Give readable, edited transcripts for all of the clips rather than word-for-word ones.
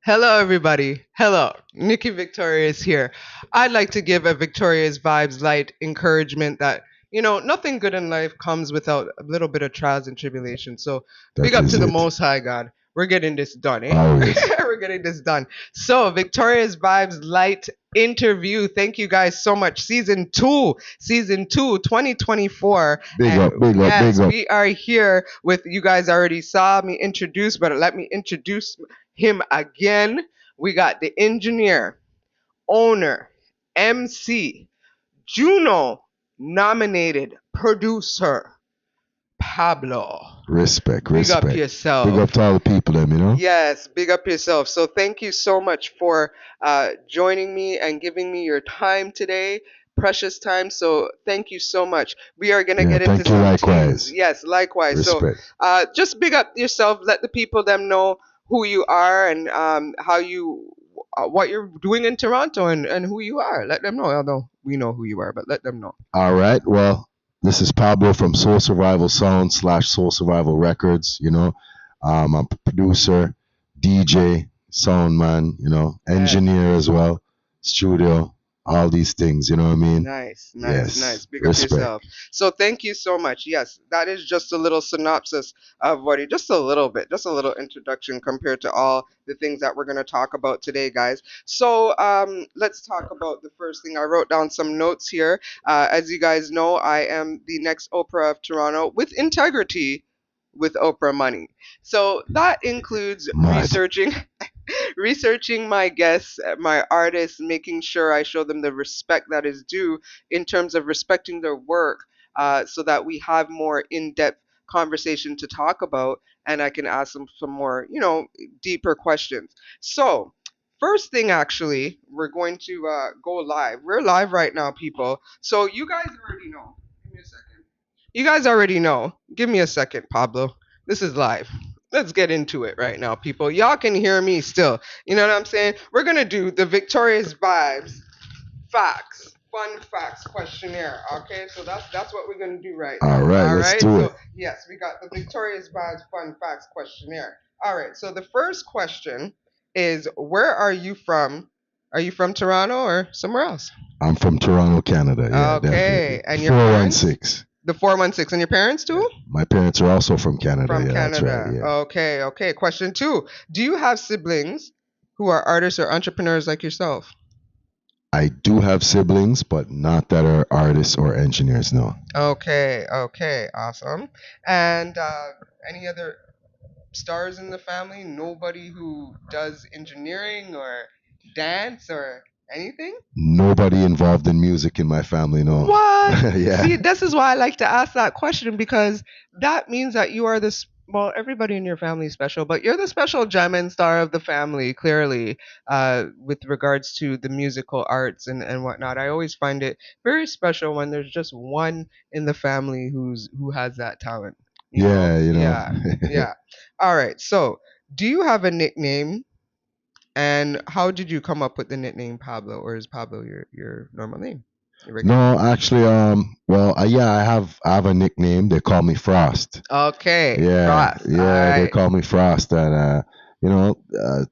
Hello, everybody. Hello. Nikki Victoria is here. I'd like to give a Victoria's Vibes Light encouragement that, nothing good in life comes without a little bit of trials and tribulations. So, big That up to is the it. Most High God. We're getting this done, eh? Always. We're getting this done. So, Victoria's Vibes Light interview. Thank you guys so much. Season 2, 2024. Big And up, big up, yes, big up. we are here with you guys already saw me introduce, but let me introduce him again. We got the engineer, owner, MC, Juno nominated producer, Pablo. Respect, Big up respect. Big up yourself. to all the people, them. Yes, big up yourself. So thank you so much for joining me and giving me your time today, precious time. So thank you so much. We are gonna Yeah, get into thank you some tunes. likewise. Yes, likewise. So Respect. just big up yourself. Let the people them know who you are and how you what you're doing in Toronto and who you are. Let them know. Although we know who you are, but let them know. All right. Well, this is Pablo from Soul Survival Sound / Soul Survival Records. I'm a producer, DJ, sound man, Yes. engineer as well, studio, all these things. You know what I mean? Nice, nice, Yes. nice. Big up Respect. yourself. So thank you so much. Yes, that is just a little synopsis of what he, just a little bit, just a little introduction compared to all the things that we're going to talk about today, guys. So let's talk about the first thing. I wrote down some notes here. As you guys know, I am the next Oprah of Toronto with integrity, with Oprah money. So that includes Mad. researching my guests, my artists, making sure I show them the respect that is due in terms of respecting their work, so that we have more in-depth conversation to talk about, and I can ask them some more, deeper questions. So. First thing, actually, we're going to go live. We're live right now, people. So you guys already know. Give me a second. You guys already know. Give me a second, Pablo. This is live. Let's get into it right now, people. Y'all can hear me still. You know what I'm saying? We're gonna do the Victorious Vibes fun facts questionnaire. Okay, so that's what we're gonna do right All now. right, All let's right. do it. So yes, we got the Victorious Vibes fun facts questionnaire. All right. So the first question is, where are you from? Are you from Toronto or somewhere else? I'm from Toronto, Canada. Yeah, Okay. definitely. And your parents? 416. The 416. And your parents Yeah. too? My parents are also from Canada. From Yeah, that's right. Canada. Yeah. Okay, okay. Question two. Do you have siblings who are artists or entrepreneurs like yourself? I do have siblings, but not that are artists or engineers. No. Okay, okay. Awesome. And any other stars in the family? Nobody who does engineering or dance or anything? Nobody involved in music in my family. No. What? Yeah. See, this is why I like to ask that question because that means that you are this. Well, everybody in your family is special, but you're the special gem and star of the family, clearly, with regards to the musical arts and whatnot. I always find it very special when there's just one in the family who has that talent. You know? Yeah. Yeah, yeah. All right. So, do you have a nickname? And how did you come up with the nickname Pablo, or is Pablo your normal name, your regular name? No, actually, well, yeah, I have a nickname. They call me Frost. Okay, Yeah, Frost. All yeah, they right. call me Frost, and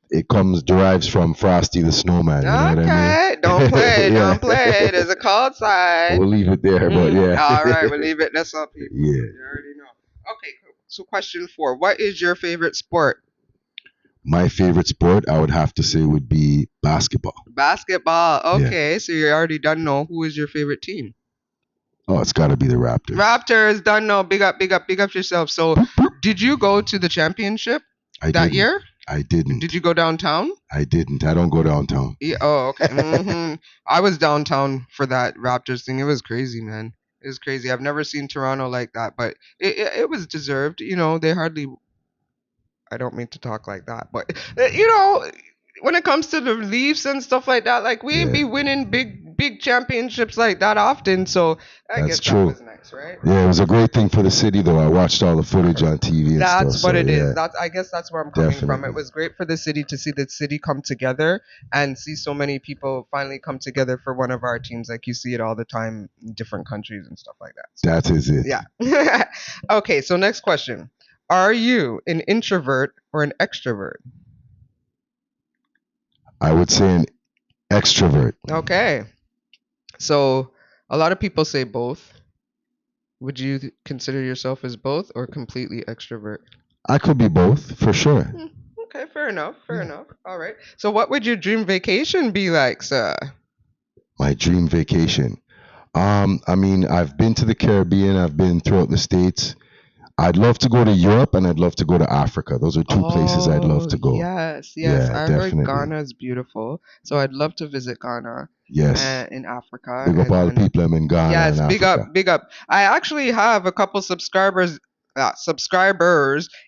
it comes derives from Frosty the Snowman. You know what I mean? Okay. Don't play. Yeah. Don't play. There's a call sign. We'll leave it there, but yeah. All right. We'll leave it. That's all, people. Yeah. You already know. Okay. Cool. So, question four. What is your favorite sport? My favorite sport, I would have to say, would be basketball. Basketball. Yeah. Okay. So, you already done know who is your favorite team. Oh, it's got to be the Raptors. Raptors. Done know. Big up. Big up. Big up yourself. So, did you go to the championship I that didn't. year? I Did didn't. you go downtown? I didn't. I don't go downtown. Yeah, oh, okay. I was downtown for that Raptors thing. It was crazy, man. It was crazy. I've never seen Toronto like that, but it was deserved. They hardly. I don't mean to talk like that, but when it comes to the Leafs and stuff like that, like we ain't Yeah, be winning big championships like that often. So I that's guess that true. was nice, right? Yeah, it was a great thing for the city, though. I watched all the footage on TV and stuff. That's what So it is. yeah, That's I guess that's where I'm coming from. It definitely. was great for the city to see the city come together and see so many people finally come together for one of our teams. Like you see it all the time in different countries and stuff like that. So That is it. yeah. Okay, so next question. Are you an introvert or an extrovert? I would say an extrovert. Okay. So a lot of people say both. Would you consider yourself as both or completely extrovert? I could be both for sure. Hmm, okay, fair enough. Fair Yeah. enough. All right. So what would your dream vacation be like, sir? My dream vacation. I mean, I've been to the Caribbean. I've been throughout the states. I'd love to go to Europe and I'd love to go to Africa. Those are two places I'd love Oh, to go. yes, yes. Yeah, I heard definitely. Ghana is beautiful. So I'd love to visit Ghana Yes. in Africa. Big up And all the then, people I'm in Ghana and yes, big up, Africa. big up. I actually have a couple subscribers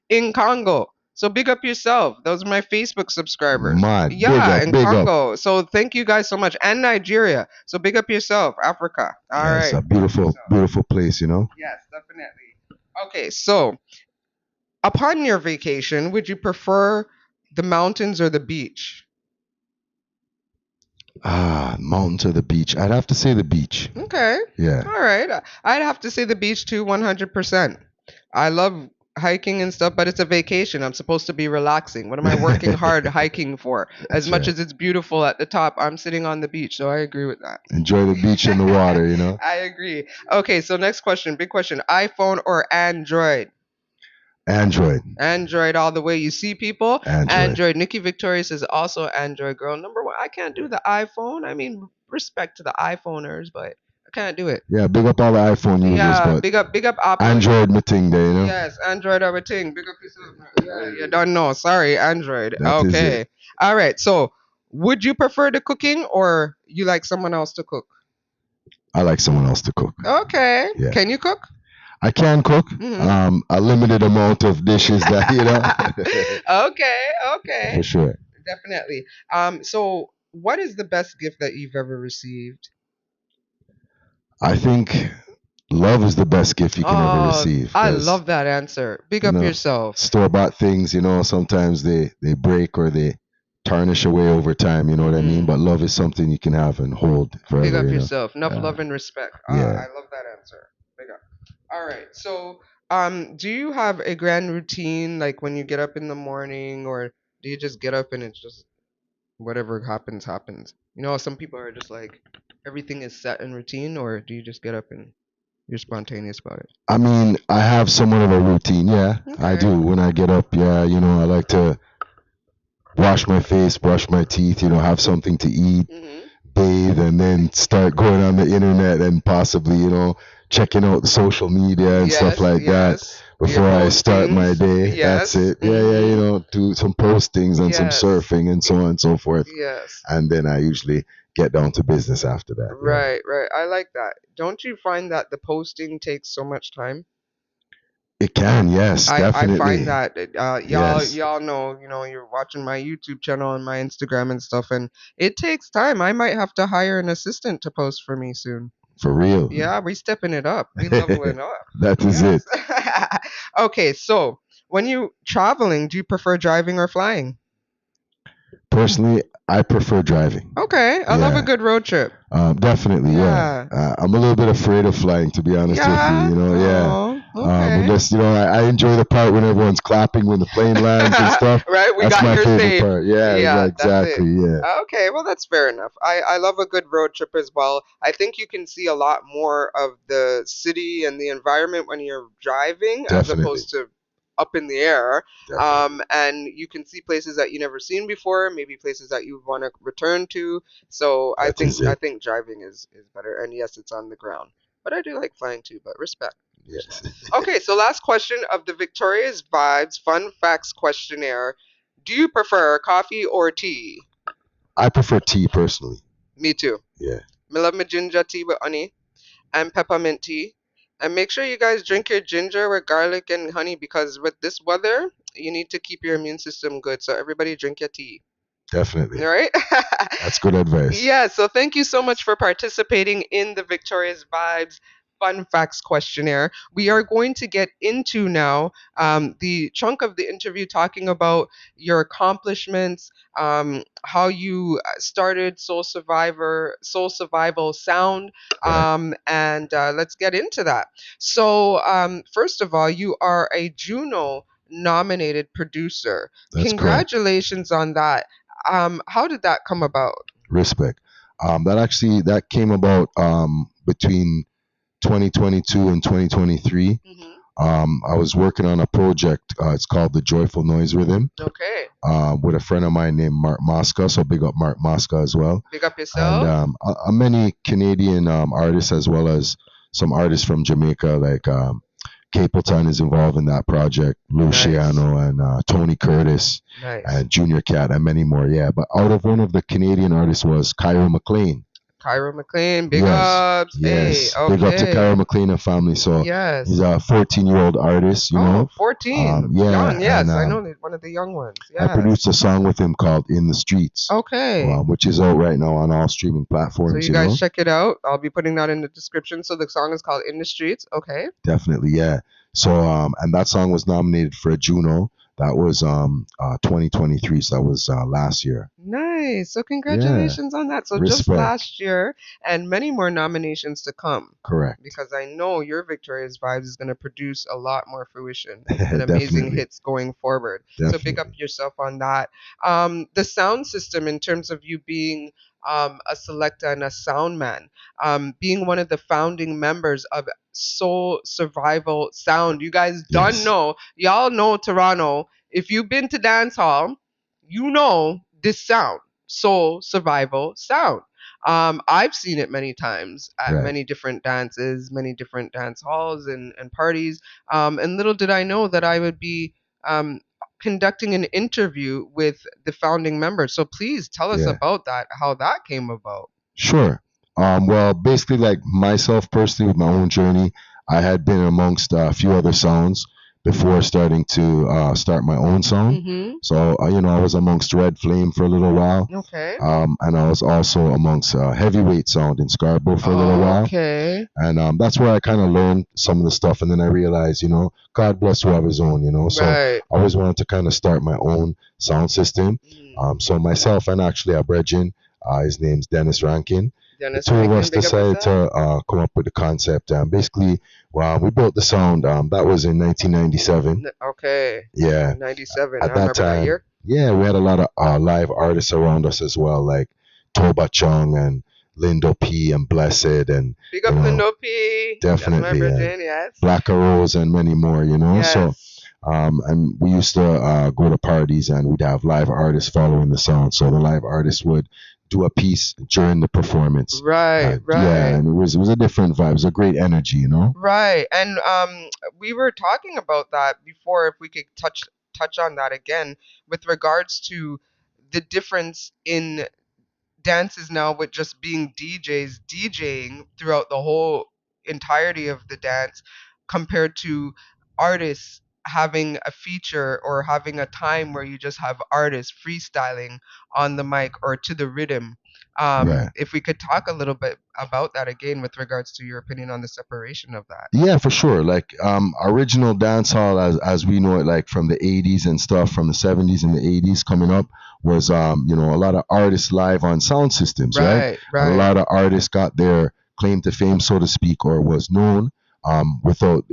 in Congo. So big up yourself. Those are my Facebook subscribers. Mad. Big Yeah, up, in big up. Congo. So thank you guys so much. And Nigeria. So big up yourself, Africa. All Yeah, it's right. a beautiful, beautiful place, you know? Yes, definitely. Okay, so upon your vacation, would you prefer the mountains or the beach? Mountains or the beach? I'd have to say the beach. Okay. Yeah. All right. I'd have to say the beach too, 100%. I love hiking and stuff, but it's a vacation. I'm supposed to be relaxing. What am I working hard hiking for? As That's much right. as it's beautiful at the top, I'm sitting on the beach, so I agree with that. Enjoy the beach and the water, you know? I agree. Okay, so next question, big question. iPhone or Android? Android. Android all the way. You see, people? Android. Android. Nikki Victorious is also Android girl. Number one, I can't do the iPhone. I mean, respect to the iPhoners, but I can't do it. Yeah, big up all the iPhone users, Yeah, but big up Apple. Android my thing there, you know? Yes, Android everything. Big up yourself. Yeah, you don't know. Sorry, Android. That is it. Okay. All right. So, would you prefer the cooking or you like someone else to cook? I like someone else to cook. Okay. Yeah. Can you cook? I can cook. A limited amount of dishes that, you know? Okay. Okay. For sure. Definitely. So what is the best gift that you've ever received? I think love is the best gift you can ever Oh, receive. I 'Cause, love that answer. Big you up know, yourself. store bought things, you know, sometimes they break or they tarnish away over time, you know what I mean? But love is something you can have and hold Big forever, up you know? yourself. Enough Uh, love and respect. yeah. I love that answer. Big up. All right. So, do you have a grand routine like when you get up in the morning, or do you just get up and it's just whatever happens happens? You know, some people are just like everything is set in routine, or do you just get up and you're spontaneous about it? I mean, I have somewhat of a routine, yeah. I Okay. do. When I get up, yeah, you know, I like to wash my face, brush my teeth, you know, have something to eat, Mhm. bathe, and then start going on the internet and possibly, you know, checking out the social media and stuff Yes, like that yes. Your before I start my postings. day. That's Yes. it. Yeah, yeah, you Mhm. know, do some postings and some Yes. surfing and so on and so forth. Yes. And then I usually get down to business after that. Yeah. Right, right. I like that. Don't you find that the posting takes so much time? It can, yes, I find definitely. that Yes, y'all know, you know, you're watching my YouTube channel and my Instagram and stuff, and it takes time. I might have to hire an assistant to post for me soon. for real. Yeah, we stepping it up. We leveling up. That is Yes. it. Okay, so when you traveling, do you prefer driving or flying? Personally, I prefer driving. Okay, I love a Yeah, good road trip. definitely. Yeah, Yeah. I'm a little bit afraid of flying, to be honest with you. Yeah. You know, yeah. Oh, okay. Unless you know, I enjoy the part when everyone's clapping when the plane lands and stuff. Right, we That's got my here favorite safe. part. Yeah, Yeah, that's it. exactly. Yeah, Okay, well that's fair enough. I love a good road trip as well. I think you can see a lot more of the city and the environment when you're driving as definitely, opposed to up in the air. definitely. And you can see places that you never seen before, maybe places that you want to return to. So I That think is I it. think driving is better. And yes, it's on the ground. But I do like flying too, but respect. Yes. Okay, so last question of the Victoria's Vibes Fun Facts Questionnaire. Do you prefer coffee or tea? I prefer tea personally. Me too. Yeah, I love my ginger tea with honey and peppermint tea. And make sure you guys drink your ginger with garlic and honey because with this weather, you need to keep your immune system good. So everybody drink your tea. definitely. All right? That's good advice. Yeah, so thank you so much for participating in the Victoria's Vibes Fun Facts Questionnaire. We are going to get into now the chunk of the interview talking about your accomplishments, how you started Soul Survival Sound, Right. and let's get into that. So, first of all, you are a Juno nominated producer. That's correct. Congratulations on that. How did that come about? Respect. That came about between 2022 and 2023. Hmm. I was working on a project. It's called the Joyful Noise Rhythm. Okay. With a friend of mine named Mark Mosca. So big up Mark Mosca as well. Big up And yourself. many Canadian artists as well as some artists from Jamaica like Capleton is involved in that project, Luciano and Tony Curtis Nice. and Junior Cat and many more. Yeah, but out of one of the Canadian artists was Cairo McLean. Cairo McLean, big Yes, ups. Hey, yes. Big up to okay. Cairo McLean and family. So Yes. he's a 14-year-old artist, you know. 14. Yeah, Young, and yes. I know one of the young ones. I Yes. produced a song with him called "In the Streets," Okay. which is out right now on all streaming So platforms. you guys check it out. I'll be putting that in the description. So the song is called In the Streets. Okay. Definitely, yeah. So and that song was nominated for a Juno. That was 2023. So that was last year. Nice. So Yeah, congratulations on that. So just respect. last year and many more nominations to come. Correct. Because I know your Victorious Vibes is going to produce a lot more fruition and amazing Definitely. hits going forward. So big up Definitely. yourself on that. The sound system, in terms of you being a selector and a sound man, being one of the founding members of Soul Survival Sound. You guys don't Yes. know, y'all know Toronto. If you've been to dance hall, you know this sound, Soul Survival Sound. I've seen it many times at Right. many different dances, many different dance halls and parties. And little did I know that I would be um, conducting an interview with the founding members. So please tell us Yeah. about that, how that came about. Sure. Well, basically, like myself personally, with my own journey, I had been amongst a few other sounds before starting to start my own sound. Mm-hmm. So, I was amongst Red Flame for a little while. Okay. And I was also amongst Heavyweight Sound in Scarborough for a little while. Okay. And that's where I kind of learned some of the stuff. And then I realized, God bless who have his own. So Right. I always wanted to kind of start my own sound system. Mhm. So myself and actually a brethren, his name's Dennis Rankin. Dennis The two of Rankin, us big up decided yourself. to come up with the concept. Basically, we built the sound. That was in 1997. Okay. Yeah. 97. I At that remember that time, year. yeah, we had a lot of live artists around us as well, like Toba Chung and Lindo P and Blessed and Big up Lindo P. definitely That's my virgin, yes. Black Rose and many more. Yes. So and we used to go to parties and we'd have live artists following the sound. So the live artists would do a piece during the performance. Right, right. Yeah, and it was a different vibe. It was a great energy. Right. And we were talking about that before, if we could touch on that again with regards to the difference in dances now with just being DJs DJing throughout the whole entirety of the dance compared to artists having a feature or having a time where you just have artists freestyling on the mic or to the rhythm. Right. If we could talk a little bit about that again with regards to your opinion on the separation of that. Yeah, for sure. Like original dancehall as we know it, like from the 80s and stuff, from the 70s and the 80s coming up, was a lot of artists live on sound systems, right? Right, And a right. lot of artists got their claim to fame, so to speak, or was known without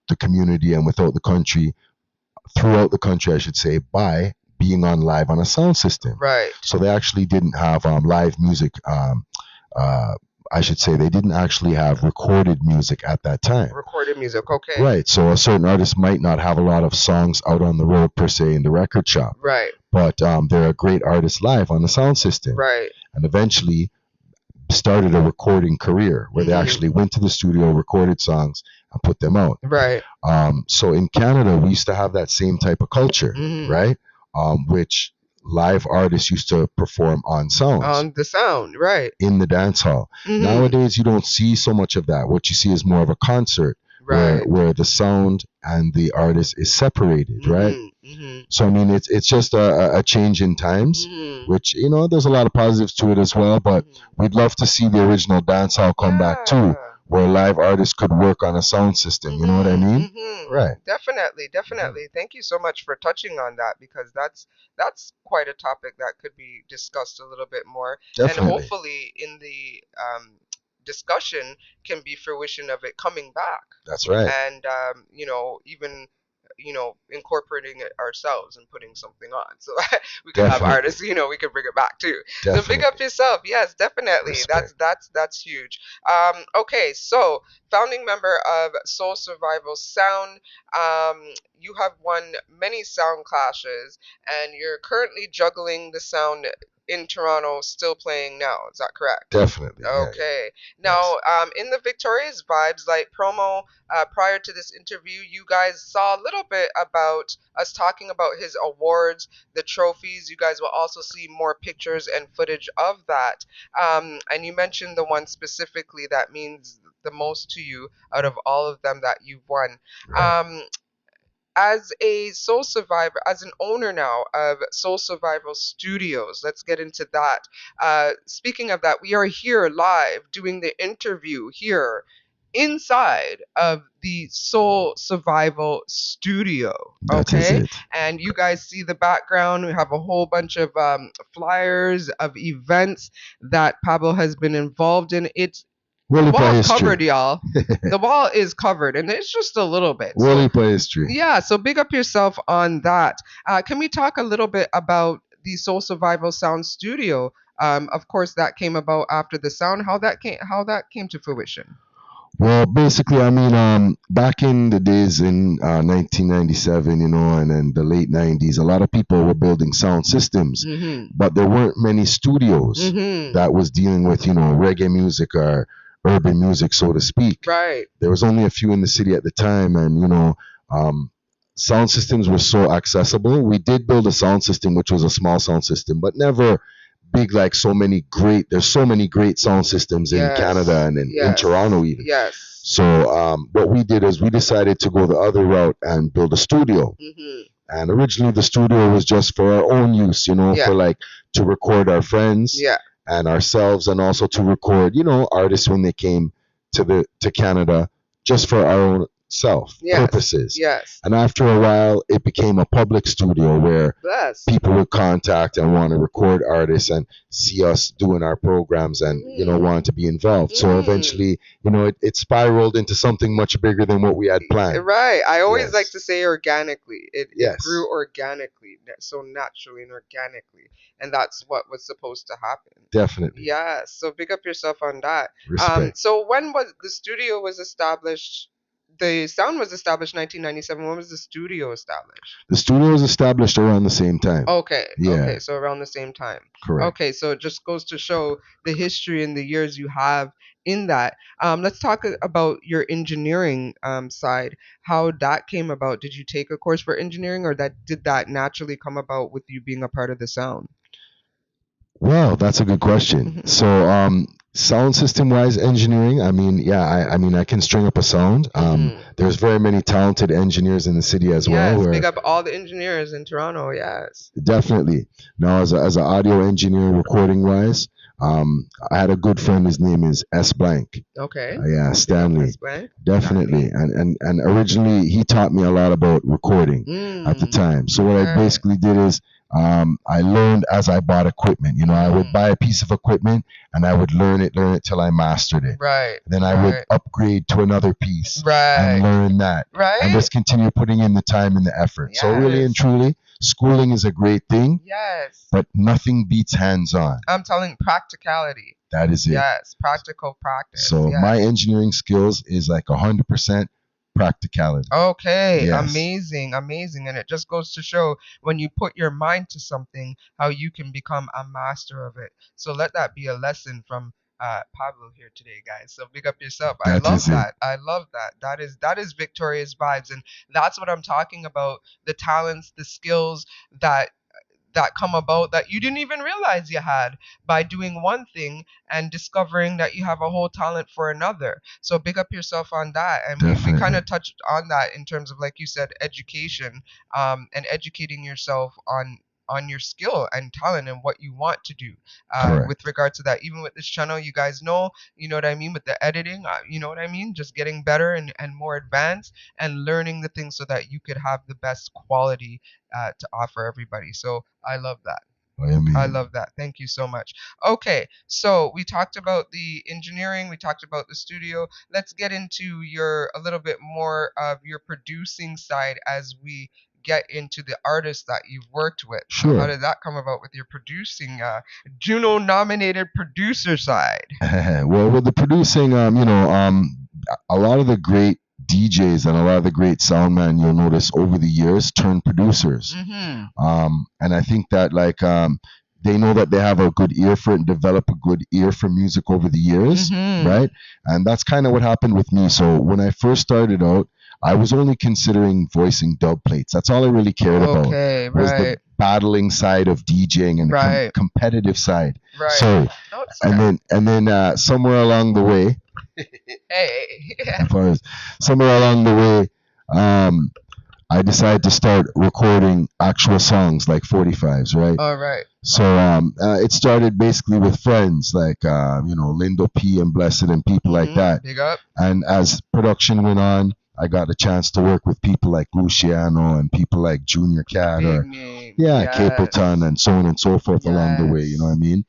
the community and without the country, throughout the country, I should say, by being on live on a sound system. Right. So they actually didn't have live music. I should say they didn't actually have recorded music at that time. Recorded music, okay. Right. So a certain artist might not have a lot of songs out on the road per se in the record shop, Right, but they're a great artist live on the sound system. right. And eventually started a recording career where they Mhm. actually went to the studio, recorded songs, and put them out. Right. So in Canada, we used to have that same type of culture, Mhm. right? Which live artists used to perform on sounds On the sound, right. in the dance hall. Mhm. Nowadays, you don't see so much of that. What you see is more of a concert Right. where the sound and the artist is separated, right? Mm-hmm. So I mean, it's just a change in times, Mm-hmm. which there's a lot of positives to it as well. But we'd love to see the original dancehall come back too, where live artists could work on a sound system. You know what I mean? Mm-hmm. Right. Definitely, definitely. Thank you so much for touching on that, because that's quite a topic that could be discussed a little bit more, and Definitely. hopefully in the discussion can be fruition of it coming back. That's right. And even incorporating it ourselves and putting something on. So we could have Definitely. artists, we could bring it back too. So big up Definitely. yourself. Yes, definitely. That's Respect. that's that's huge. Okay, so founding member of Soul Survival Sound. Um, you have won many sound clashes, and you're currently juggling the sound in Toronto, still playing now. Is that correct? Definitely. Yeah. Yeah. Okay. Yes. Now, in the Victoria's Vibes Light promo, prior to this interview, you guys saw a little bit about us talking about his awards, the trophies. You guys will also see more pictures and footage of that. And you mentioned the one specifically that means the most to you out of all of them that you've won. Right. As a Soul Survivor, as an owner now of Soul Survival Studios, let's get into that. Speaking of that, we are here live doing the interview here inside of the Soul Survival Studio. That is Okay, it. and you guys see the background. We have a whole bunch of flyers of events that Pablo has been involved in. It's Well, wall's history. covered, y'all. The wall is covered, and it's just a little bit. Well, So history. yeah, so big up yourself on that. Can we talk a little bit about the Soul Survival Sound Studio? Of course, that came about after the sound. How that came to fruition? Well, basically, I mean, back in the days in 1997, and then the late 90s, a lot of people were building sound systems, but there weren't many studios that was dealing with, reggae music or urban music, so to speak. Right. There was only a few in the city at the time, and sound systems were so accessible. We did build a sound system, which was a small sound system, but never big like so many great. There's so many great sound systems in Yes. Canada and in Yes. Toronto even. Yes. So what we did is we decided to go the other route and build a studio. And originally the studio was just for our own use, Yeah. for like to record our friends Yeah. and ourselves, and also to record, artists when they came to Canada, just for our own self Yes. purposes. Yes. And after a while, it became a public studio where Bless. people would contact and want to record artists and see us doing our programs and want to be involved. So eventually, it spiraled into something much bigger than what we had planned. Right. I always Yes. like to say organically. It Yes. grew organically, so naturally and organically, and that's what was supposed to happen. Definitely. Yeah. So big up yourself on that. Respect. So when was the studio was established? The sound was established 1997. When was the studio established? The studio was established around the same time. Okay. Yeah. Okay. So around the same time. Correct. Okay. So it just goes to show the history and the years you have in that. Let's talk about your engineering side. How that came about. Did you take a course for engineering, or did that naturally come about with you being a part of the sound? Well, that's a good question. Mhm. So, sound system wise engineering, I mean, yeah, I mean, I can string up a sound. There's very many talented engineers in the city as well. Yes. Where Big up all the engineers in Toronto. Yes. definitely. Now, as an audio engineer, recording wise, I had a good friend. His name is S Blank. Okay. Yeah, Stanley. That's right. Definitely. And originally he taught me a lot about recording at the time. So what I Right. basically did is I learned as I bought equipment. I would buy a piece of equipment and I would learn it till I mastered it. Right. Then I would upgrade to another piece Right. and learn that. Right. And just continue putting in the time and the effort. So really and Yes. truly, schooling is a great thing, Yes. but nothing beats hands-on. I'm telling practicality. That is it. Yes. Practical practice. So Yes. my engineering skills is like 100% practicality. Okay, Yes. amazing, amazing. And it just goes to show when you put your mind to something, how you can become a master of it. So let that be a lesson from Pablo here today, guys. So big up yourself. I That love is it. that. I love that. That is Victoria's Vibes, and that's what I'm talking about. The talents, the skills that come about that you didn't even realize you had by doing one thing and discovering that you have a whole talent for another. So big up yourself on that. And we kind Definitely. of touched on that in terms of, like you said, education, and educating yourself on your skill and talent and what you want to do Correct. with regard to that. Even with this channel, you guys know, you know what I mean, with the editing, you know what I mean, just getting better and more advanced and learning the things so that you could have the best quality to offer everybody. So I love that. I I mean, love that. Thank you so much. Okay, so we talked about the engineering, we talked about the studio. Let's get into your a little bit more of your producing side as we get into the artists that you've worked with. So how sure. did that come about with your producing Juno nominated producer side? Well, with the producing, a lot of the great DJs and a lot of the great sound man you'll notice over the years turn producers. Mhm. And I think that they know that they have a good ear for it and develop a good ear for music over the years, Mhm. right? And that's kind of what happened with me. So when I first started out, I was only considering voicing dub plates. That's all I really cared about Okay, was the right. battling side of DJing and the Right. competitive side. Right. So Oh, it's and okay. then somewhere along the way, Hey. as far as somewhere along the way, I decided to start recording actual songs like 45s, right? All right. So it started basically with friends like Lindo P and Blessed and people like that. Big up. And as production went on, I got a chance to work with people like Luciano and people like Junior Cat Big or names. yeah, Yes. Capleton and so on and so forth along the way. You know what I Yes. mean?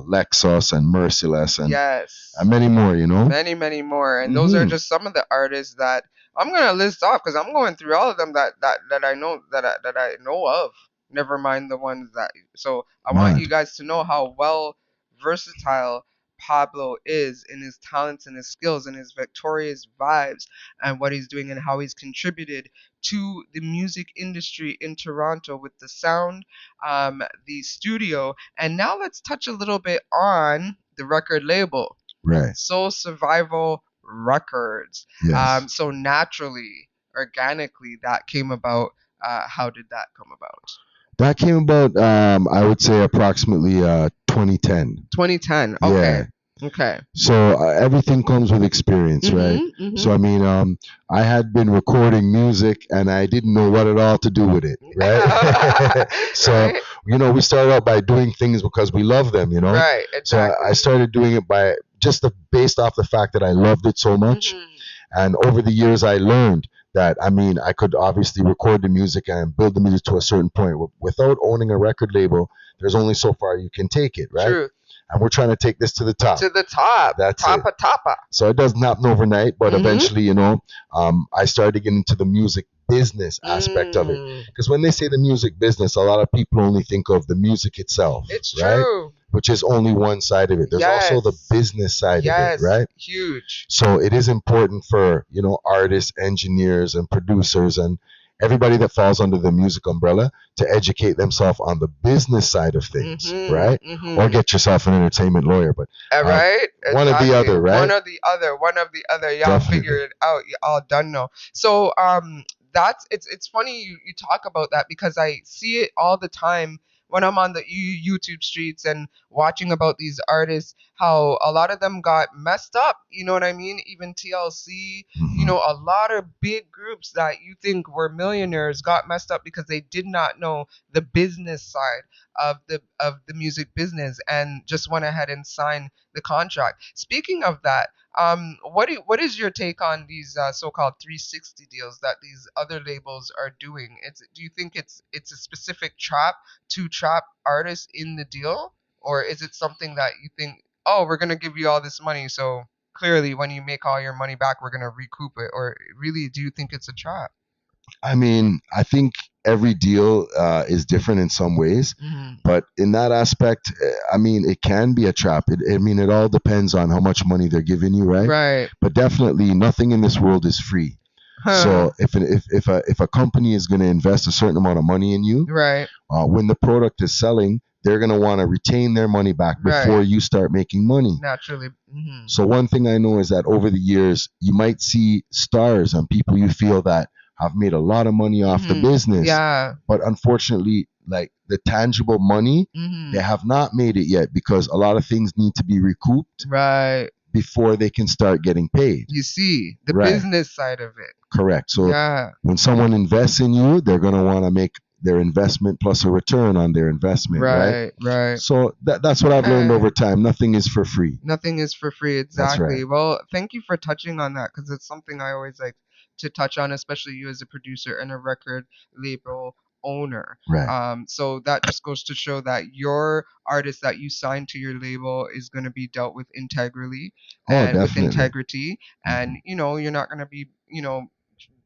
Lexus and Merciless Yes. and many more. You know. Many, many more. And those are Hmm. just some of the artists that I'm gonna list off because I'm going through all of them that I know that I know of. Never mind the ones that. So I want you Mad. guys to know how well versatile Pablo is in his talents and his skills and his victorious vibes and what he's doing and how he's contributed to the music industry in Toronto with the sound, the studio, and now let's touch a little bit on the record label. Right. Soul Survival Records. Yes. So naturally, organically, that came about. How did that come about? That came about, I would say, approximately 2010. 2010. Okay. Yeah. Okay. So everything comes with experience, right? So I mean, I had been recording music and I didn't know what at all to do with it, right? So Right. we started out by doing things because we love them, Right. So Exactly. I started doing it by just based off the fact that I loved it so much. Mhm. And over the years, I learned that I mean, I could obviously record the music and build the music to a certain point. Without owning a record label, there's only so far you can take it, right? Truth. And we're trying to take this to the top. To the top. That's it. Tapa tapa. So it doesn't happen overnight, but eventually, I started to get into the music business aspect of it. Mm. Because when they say the music business, a lot of people only think of the music itself, It's right? true. Which is only one side of it. There's also the Yes. business side of it, Yes. right? Huge. So it is important for, artists, engineers, and producers and everybody that falls under the music umbrella to educate themselves on the business side of things, right? Or get yourself an entertainment lawyer, but All right. one or the Exactly. other, right? One or the other. One of the other. Y'all Definitely. figure it out. You all done know. So that's it's funny you talk about that because I see it all the time when I'm on the YouTube streets and watching about these artists, how a lot of them got messed up. You know what I mean? Even TLC, a lot of big groups that you think were millionaires got messed up because they did not know the business side of the music business and just went ahead and signed the contract. Speaking of that, what is your take on these so-called 360 deals that these other labels are doing? Do you think it's a specific trap to trap artists in the deal, or is it something that you think, oh, we're gonna give you all this money, so clearly when you make all your money back, we're gonna recoup it, or really, do you think it's a trap? I mean, I think every deal is different in some ways, but in that aspect, I mean, it can be a trap. It all depends on how much money they're giving you, right? Right. But definitely, nothing in this world is free. So if a company is going to invest a certain amount of money in you, right. when the product is selling, they're going to want to retain their money back before Right. you start making money. Naturally. So one thing I know is that over the years, you might see stars and people you feel that have made a lot of money off the business. Yeah. But unfortunately, like the tangible money, they have not made it yet because a lot of things need to be recouped Right. before they can start getting paid. You see, the Right. business side of it. Correct. So Yeah. when someone invests in you, they're going to want to make their investment plus a return on their investment, right? Right. So that's what I've learned over time. Nothing is for free. Nothing is for free. That's Exactly. right. Well, thank you for touching on that because it's something I always like to touch on, especially you as a producer and a record label owner. Right. So that just goes to show that your artist that you sign to your label is going to be dealt with integrally Oh, and with definitely. integrity, and you're not going to be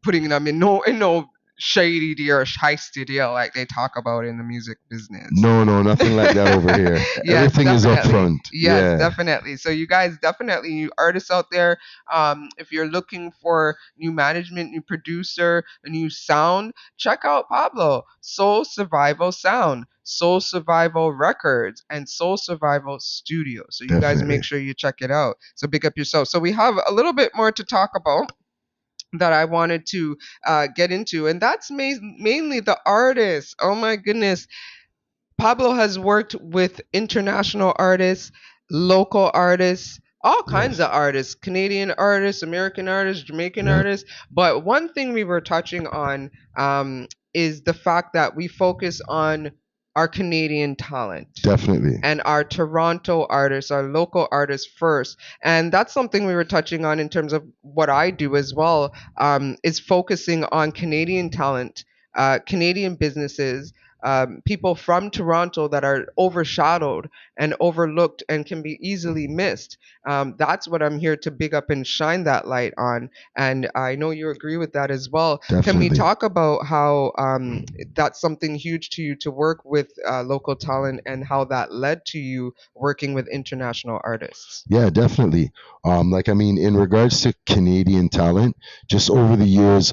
putting them in no shady deal or shiesty deal like they talk about in the music business. No, no, nothing like that over here. Yes, Everything is definitely. upfront. Yes, Yeah, definitely. So you guys definitely, you artists out there, if you're looking for new management, new producer, a new sound, check out Pablo. Soul Survival Sound, Soul Survival Records, and Soul Survival Studio. So you guys definitely. make sure you check it out. So big up yourself. So we have a little bit more to talk about that I wanted to get into, and that's mainly the artists. Oh my goodness. Pablo has worked with international artists, local artists, all kinds Yes. of artists, Canadian artists, American artists, Jamaican Yep. artists. But one thing we were touching on is the fact that we focus on our Canadian talent Definitely. and our Toronto artists, our local artists first. And that's something we were touching on in terms of what I do as well, is focusing on Canadian talent, Canadian businesses, people from Toronto that are overshadowed and overlooked and can be easily missed. That's what I'm here to big up and shine that light on. And I know you agree with that as well. Can we Definitely. talk about how that's something huge to you to work with local talent and how that led to you working with international artists? Yeah, definitely. Like I mean, in regards to Canadian talent, just over the years,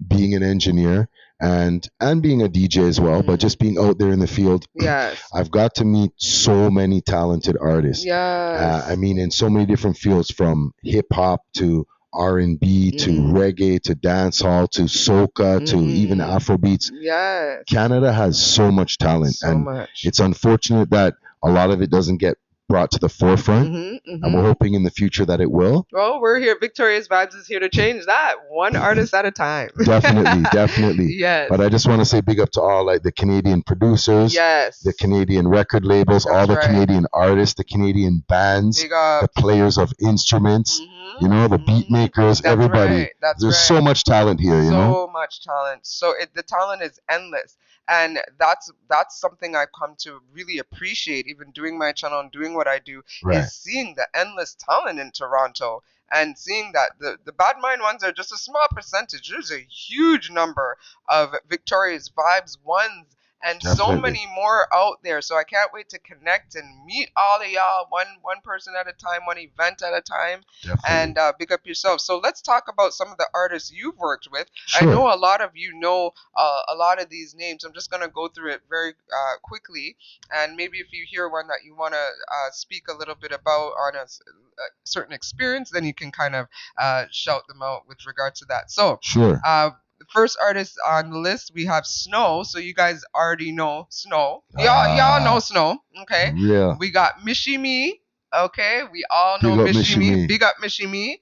being an engineer and being a DJ as well, but just being out there in the field, Yes. I've got to meet so many talented artists. Yes. I mean, in so many different fields, from hip hop to R&B to reggae to dancehall to soca to even Afrobeats. Yes. Canada has so much talent, So and much. it's unfortunate that a lot of it doesn't get brought to the forefront. And we're hoping in the future that it will. Well, we're here. Victorious Vibes is here to change that, one artist at a time. Definitely, definitely. Yes. But I just want to say big up to all like the Canadian producers, Yes. the Canadian record labels, all the right. Canadian artists, the Canadian bands, Big up. the players of instruments, the beat makers, That's everybody. right. That's There's right. so much talent here, you know? So much talent. So the talent is endless, and that's something I've come to really appreciate. Even doing my channel and doing what I do Right. is seeing the endless talent in Toronto, and seeing that the bad mind ones are just a small percentage. There's a huge number of Victorious Vibes ones. And so Definitely. many more out there. So I can't wait to connect and meet all of y'all, one person at a time, one event at a time. Definitely. And big up yourself. So let's talk about some of the artists you've worked with. Sure. I know a lot of you know a lot of these names. I'm just going to go through it very quickly. And maybe if you hear one that you want to speak a little bit about on a certain experience, then you can kind of shout them out with regard to that. So, Sure. the first artist on the list, we have Snow. So you guys already know Snow. Y'all know Snow. Okay. Yeah. We got Mishi Me. Okay. We all know Big up Mishi Mishi Me. Me. Big up Mishi Me.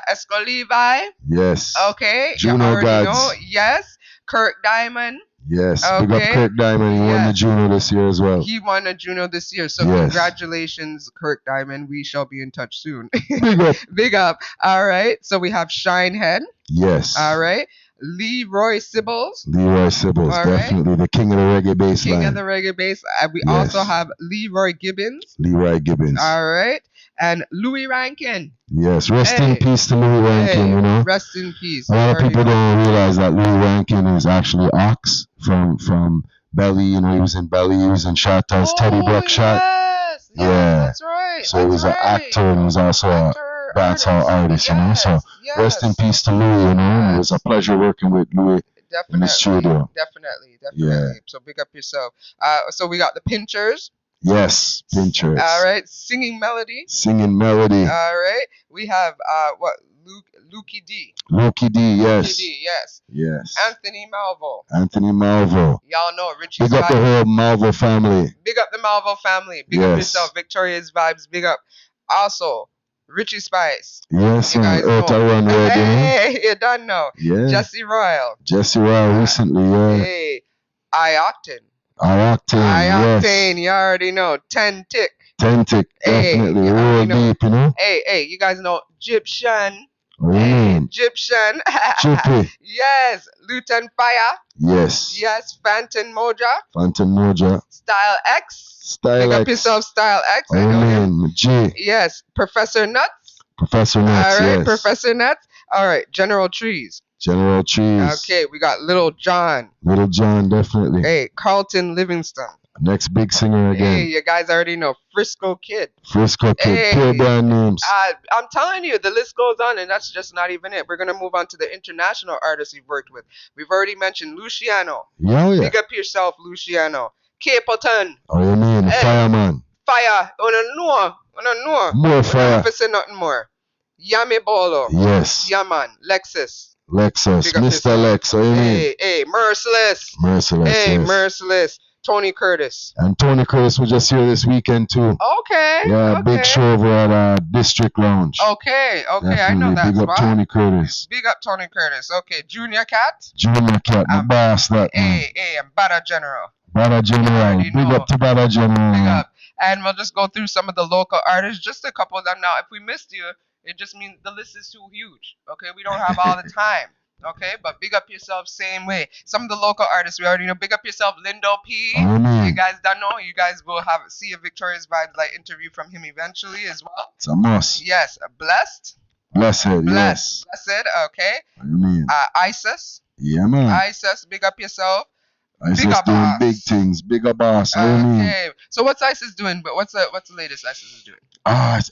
Esco Levi. Yes. Okay. Juno you already Gods. know. Yes. Kirk Diamond. Yes. Big up Okay. Kirk Diamond. He won the Juno this year as well. He won a Juno this year. So Yes. congratulations, Kirk Diamond. We shall be in touch soon. Big up. Big up. All right. So we have Shinehead. Yes. All right. Leroy Sibbles. Leroy Sibbles, All right. definitely the king of the reggae bass King line. of the reggae bass. We Yes. also have Leroy Gibbons. Leroy Gibbons. All right. And Louis Rankin. Yes, rest Hey. in peace to Louis Rankin, Hey, you know. rest in peace. A lot of Already people know. don't realize that Louis Rankin is actually Ox from Belly, you know, he was in Belly, he was in Shatta's Teddy Buckshot. Yes. Yeah. That's right. So he was an actor and he was also a dancehall artist, you know. So rest in peace to Louis, you know. It was a pleasure working with Louis in the studio. Definitely. Yeah. So big up yourself. So we got the Pinchers. Yes, Pinchers. All right. Singing Melody. Singing Melody. All right. We have Lukey D. Lukey D, yes. Lukey D, yes. Yes. Anthony Malvo. Anthony Malvo. Y'all know Richie Big up the Spice. whole Malvo family. Big up the Malvo family. Big up yourself. Victorious Vibes. Big up. Also, Richie Spice. Yes, You guys and know. Run Red, you know. Hey, you done know. Yeah. Jesse Royal. Jesse Royal recently, yeah. Hey, Ioctane. Ioctane, yes. Ioctane, you already know. 10 Tick. Tentic, Hey, definitely. you Real already know. deep, you know. Hey, you guys know Egyptian. Oh, you mean? Egyptian. Chippy. Yes. Luton Fire. Yes. Yes. Phantom Moja. Phantom Moja. Style X. Style Big up X. yourself, Style X. Oh, I know him. man. G. Yes. Professor Nuts. Professor Nuts, All right. yes. Professor Nuts. All right. General Trees. General Trees. Okay. We got Little John. Little John, definitely. Hey. Carlton Livingston. Next big singer again. Hey. You guys already know. Frisco Kid. Frisco Kid. Hey. Pure brand names. I'm telling you, the list goes on, and that's just not even it. We're going to move on to the international artists we've worked with. We've already mentioned Luciano. Yeah, yeah. Big up yourself, Luciano. Capleton. Oh, you mean Hey. Fireman. Fire. No. More fire. I have to say nothing more. Yami Bolo. Yes. Yaman. Lexus. Lexus. Big up Mr. yourself. Lex. Oh, you mean? Hey. Merciless. Merciless. Hey, Yes. Merciless. Tony Curtis. And Tony Curtis was just here this weekend too. Okay. Yeah, okay. big show over at District Lounge. Okay. Definitely. I know that Big up spot. Tony Curtis. Big up Tony Curtis. Okay. Junior Cat. Junior Cat, my boss, that man. Hey, and Bada General. Bada General. already Big know. up to Bada General. Big up. And we'll just go through some of the local artists, just a couple of them. Now, if we missed you, it just means the list is too huge. Okay, we don't have all the time. Okay, but big up yourself same way. Some of the local artists we already know. Big up yourself, Lindo P. Oh, man. You guys don't know. You guys will see a Victoria's Vibez Light interview from him eventually as well. It's a must. Yes, Blessed. Blessed, yes. Blessed. Okay. What do you mean? Isis. Yeah, man. Isis. Big up yourself. Isis big up doing boss. big things. Big up boss. What do you mean? Okay. So what's Isis doing? But what's the latest Isis is doing?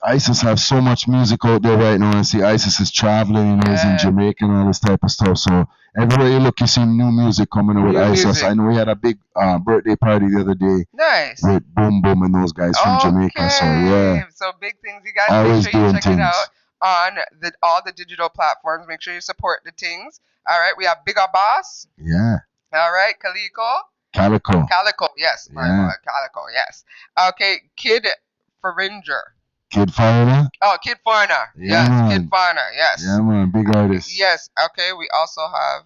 Isis have so much music out there right now. And see, Isis is traveling, you know, he's in Jamaica and all this type of stuff. So everywhere you look, you see new music coming out with New Isis. music. I know we had a big birthday party the other day Nice. with Boom Boom and those guys from Jamaica. So yeah, So big things. You guys always make sure you doing check things. it out on all the digital platforms. Make sure you support the things. All right. We have Bigger Boss. Yeah, All right. Calico. Calico. Yes. My Yeah. God, Calico. Yes. Okay. Kid Faringer. Kid Foreigner. Oh, Kid Foreigner. Yeah, Yes. man. Kid Foreigner. Yes. Yeah, man, big artist. Yes. Okay. We also have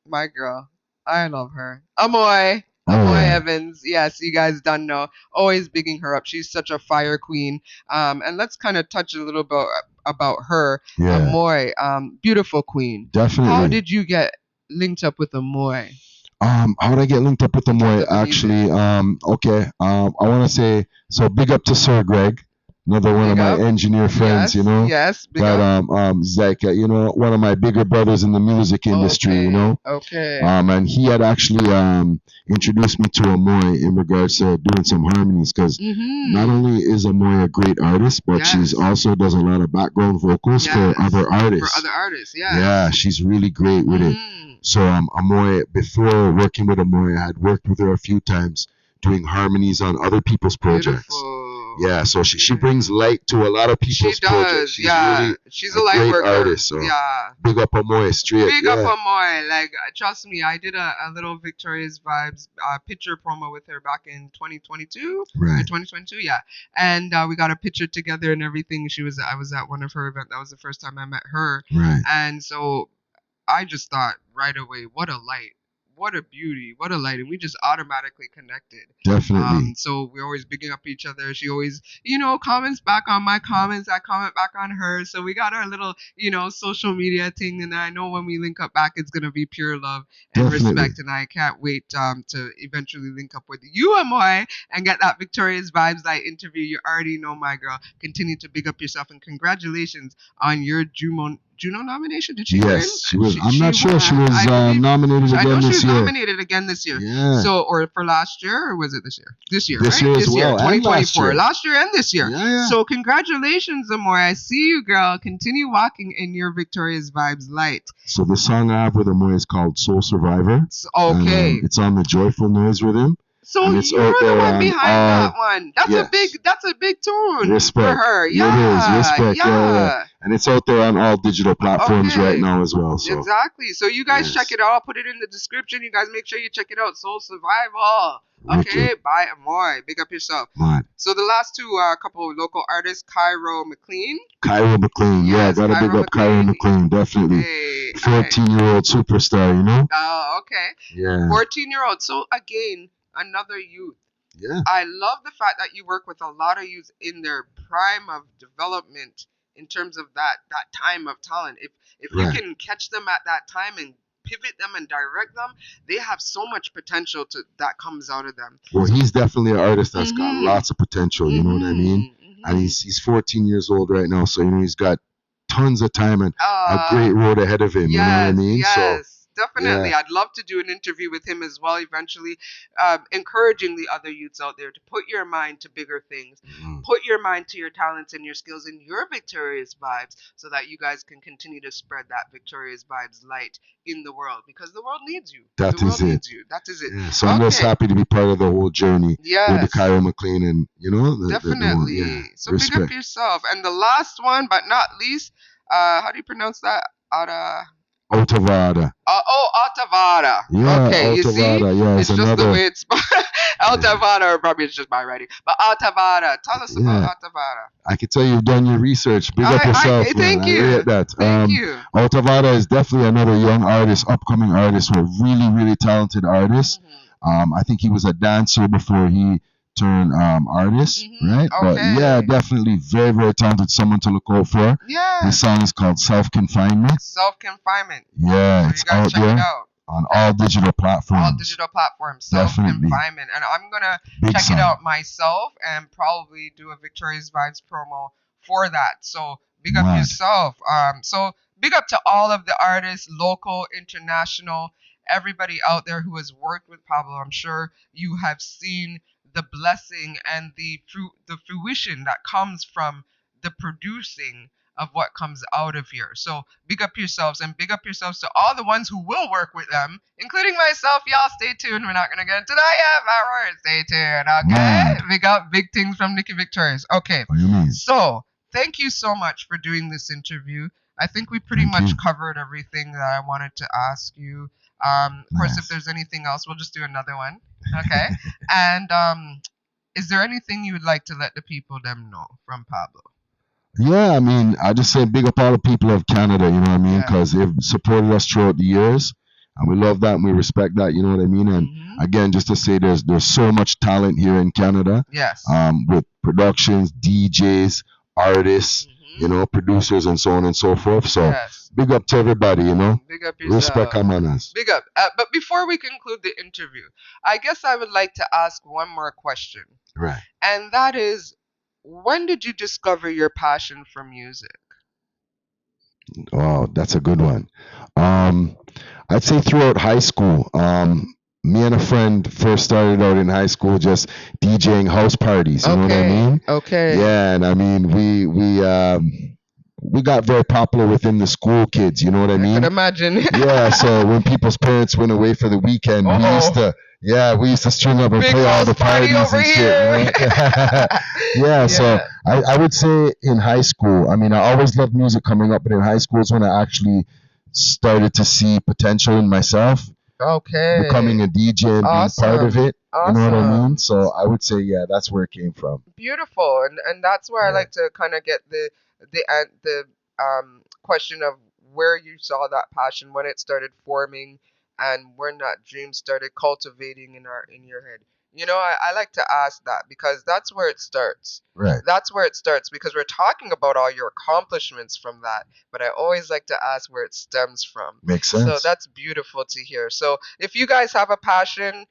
my girl. I love her. Amoy. Oh, Amoy yeah. Evans. Yes, you guys done know. Always bigging her up. She's such a fire queen. And let's kind of touch a little bit about her. Yeah, Amoy, beautiful queen. definitely. How did you get linked up with Amoy? How did I get linked up with the Moy? Actually, okay. I want to say, so big up to Sir Greg, another one Big of up. my engineer friends, Yes, you know. Yes, big But up. Zach, you know, one of my bigger brothers in the music industry, Okay, you know. Okay. And he had actually introduced me to Amoy in regards to doing some harmonies, because not only is Amoy a great artist, but she's Yes. also does a lot of background vocals Yes. for other artists. For other artists, yeah. Yeah, she's really great with it. So Amoy, before working with Amoy, I had worked with her a few times doing harmonies on other people's projects. Beautiful. Yeah, so she brings light to a lot of people's She does, projects. She's really she's a light great worker. artist. So Yeah. big up Amoy straight. Big yeah. up Amoy. Like, trust me, I did a little Victoria's Vibez picture promo with her back in 2022. Right. 2022, yeah. And we got a picture together and everything. I was at one of her events. That was the first time I met her. Right. And so I just thought right away, what a light. What a beauty, what a light, and we just automatically connected. Definitely. So we're always bigging up each other. She always, comments back on my comments. I comment back on her. So we got our little, social media thing. And I know when we link up back, it's gonna be pure love and Definitely. respect. And I can't wait to eventually link up with you, Amoy, and get that Victoria's Vibez Light interview. You already know, my girl. Continue to big up yourself, and congratulations on your Juno nomination. Did she win? Yes, she was. I'm not sure won. she was I believe- nominated I know again she this was year. nominated again this year. Yeah. So, or for last year, or was it this year? This year, This right? year as this year, well, and 2024. Last year and this year. Yeah. So, congratulations, Amore. I see you, girl. Continue walking in your Victoria's Vibez light. So the song I have with Amoy is called Soul Survivor. Okay. And, it's on the Joyful Noise Rhythm. So and it's you're out the there one on behind all- that one. That's yes. a big tune Respect. for her. It Yeah. is. Respect. Yeah. And it's out there on all digital platforms Okay. right now as well. So Exactly. So you guys Yes. check it out. I'll put it in the description. You guys make sure you check it out. Soul Survival. Okay. Wicked. Bye, Amoy. Big up yourself. man. So the last two couple of local artists, Cairo McLean. Cairo McLean. Yeah, Yes, gotta big Cairo up Cairo McLean. McLean. Definitely. Hey. 14-year-old superstar, you know? Oh, okay. Yeah. 14-year-old. So again, another youth. Yeah. I love the fact that you work with a lot of youth in their prime of development in terms of that time of talent. If you Right. can catch them at that time and pivot them and direct them, they have so much potential to that comes out of them. Well, he's definitely an artist that's got Mhm. lots of potential. You know what I mean? And he's 14 years old right now, so he's got tons of time and a great road ahead of him. You know what I mean? Yes, definitely. yeah. I'd love to do an interview with him as well eventually, encouraging the other youths out there to put your mind to bigger things, Mhm. put your mind to your talents and your skills and your victorious vibes, so that you guys can continue to spread that victorious vibes light in the world, because the world needs you. That The is world it. needs you. That is it. Yeah, so I'm just Okay. happy to be part of the whole journey with the Yes. Cairo McLean and the whole, Definitely. yeah, So big up respect. yourself. And the last one, but not least, how do you pronounce that? Ada. Altavada. Altavada. Yeah, Okay, you see, Altavada. Yeah, it's it's just the another. way it's Altavada, or probably it's just my writing. But Altavada, tell us about Yeah, Altavada. I can tell you've done your research. Big up yourself, man. Thank I you. rate that. Thank you. Altavada is definitely another young artist, upcoming artist, or really, really talented artist. I think he was a dancer before he turned artist, right? But yeah, Okay. definitely very, very talented. Someone to look out for. Yeah. His song is called Self Confinement. Self confinement. Yeah, So it's you gotta out check it there out. on all digital platforms. All digital platforms, self Definitely. confinement, and I'm gonna Big check song. it out myself and probably do a Victorious Vibes promo for that. So big up Mad. yourself. So big up to all of the artists, local, international, everybody out there who has worked with Pablo. I'm sure you have seen the blessing and the fruition that comes from the producing of what comes out of here. So big up yourselves, and big up yourselves to all the ones who will work with them, including myself. Y'all stay tuned. We're not gonna get into that yet, but we're stay tuned, okay? Mad. Big up big things from Nikki Victorious. Okay. What do you mean? So thank you so much for doing this interview. I think we pretty Thank much you. covered everything that I wanted to ask you. Of course, if Nice. there's anything else, we'll just do another one. Okay. And is there anything you would like to let the people them know from Pablo? Yeah, I mean, I just say big up all the people of Canada, you know what I mean? Yeah. Because they've supported us throughout the years, and we love that and we respect that, you know what I mean? And again, just to say there's so much talent here in Canada, Yes. with productions, DJs, artists, producers, and so on and so forth. So Yes. big up to everybody, Big up yourself. Respect on us. Big up. But before we conclude the interview, I guess I would like to ask one more question. Right. And that is, when did you discover your passion for music? Wow, that's a good one. I'd say throughout high school. Me and a friend first started out in high school just DJing house parties. You know what I mean? Okay. Yeah, and I mean we got very popular within the school kids. You know what I I mean? can imagine. Yeah. So when people's parents went away for the weekend, we used to string up and Big play all house the party parties over and shit. here. Yeah. So I would say in high school, I mean, I always loved music coming up, but in high school is when I actually started to see potential in myself, Okay. becoming a DJ and being part of it. You know what I mean? Awesome. So I would say, yeah, that's where it came from. Beautiful, and that's where I Yeah. like to kind of get the question of where you saw that passion, when it started forming, and when that dream started cultivating in your head. I like to ask that because that's where it starts. Right. That's where it starts, because we're talking about all your accomplishments from that, but I always like to ask where it stems from. Makes sense. So that's beautiful to hear. So if you guys have a passion,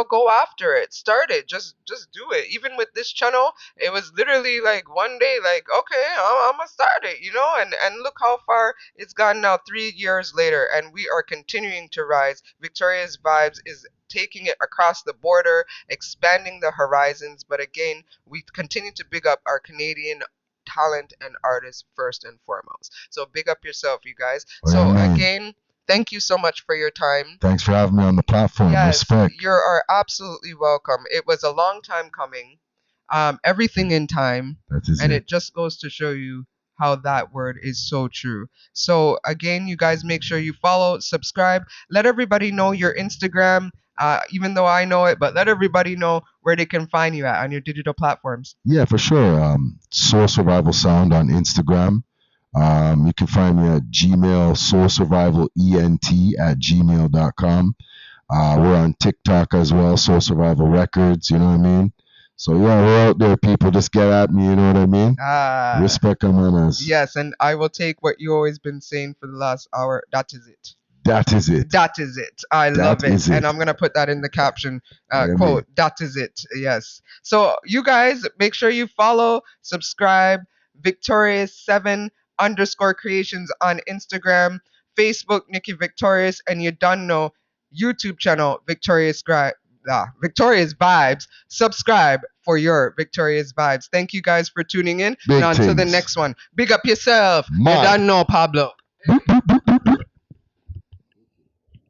go after it. Start it. Just do it. Even with this channel, it was literally like one day, like, okay, I'm gonna start it, and look how far it's gone now, 3 years later, and we are continuing to rise. Victorious Vibes is taking it across the border, expanding the horizons. But again, we continue to big up our Canadian talent and artists first and foremost. So big up yourself, you guys. So again, thank you so much for your time. Thanks for having me on the platform. Yes, Respect. you are absolutely welcome. It was a long time coming. Everything in time, That is and it. it just goes to show you how that word is so true. So again, you guys make sure you follow, subscribe, let everybody know your Instagram. Even though I know it, but let everybody know where they can find you at on your digital platforms. Yeah, for sure. Soul Survival Sound on Instagram. You can find me at Gmail, soulsurvivalent@gmail.com. We're on TikTok as well, Soul Survival Records, you know what I mean? So yeah, we're out there, people. Just get at me. You know what I mean? Ah, Respect and manners. yes, and I will take what you always been saying for the last hour. That is it. That is it. That is it. I love That it. is And it. I'm going to put that in the caption I mean, quote. That is it. Yes. So, you guys, make sure you follow, subscribe, Victorious7 underscore creations on Instagram, Facebook, Nikki Victorious, and you done know YouTube channel, Victorious Vibes. Subscribe for your Victorious Vibes. Thank you guys for tuning in. And big until the things. next one, big up yourself. You Mad. done know, Pablo.